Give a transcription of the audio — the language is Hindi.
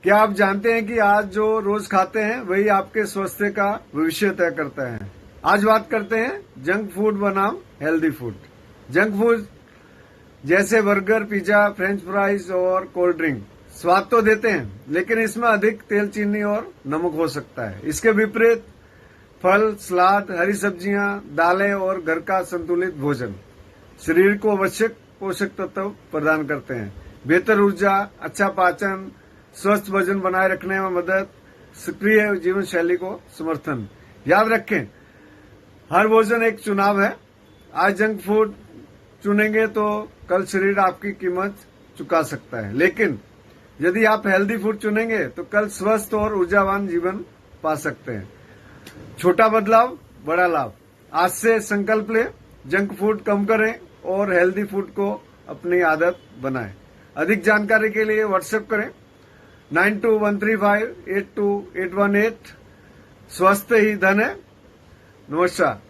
क्या आप जानते हैं कि आज जो रोज खाते हैं वही आपके स्वास्थ्य का भविष्य तय करता है। आज बात करते हैं जंक फूड बनाम हेल्दी फूड। जंक फूड जैसे बर्गर, पिज्जा, फ्रेंच फ्राइज और कोल्ड ड्रिंक स्वाद तो देते हैं, लेकिन इसमें अधिक तेल, चीनी और नमक हो सकता है। इसके विपरीत फल, सलाद, हरी सब्जियां, दालें और घर का संतुलित भोजन शरीर को आवश्यक पोषक तत्व प्रदान करते हैं। बेहतर ऊर्जा, अच्छा पाचन, स्वस्थ वजन बनाए रखने में मदद, सक्रिय जीवन शैली को समर्थन। याद रखें, हर भोजन एक चुनाव है। आज जंक फूड चुनेंगे तो कल शरीर आपकी कीमत चुका सकता है, लेकिन यदि आप हेल्दी फूड चुनेंगे तो कल स्वस्थ और ऊर्जावान जीवन पा सकते हैं। छोटा बदलाव, बड़ा लाभ। आज से संकल्प लें, जंक फूड कम करें और हेल्दी फूड को अपनी आदत बनाएं। अधिक जानकारी के लिए व्हाट्सएप करें 9213582818। स्वस्थ ही धन है। नमस्कार।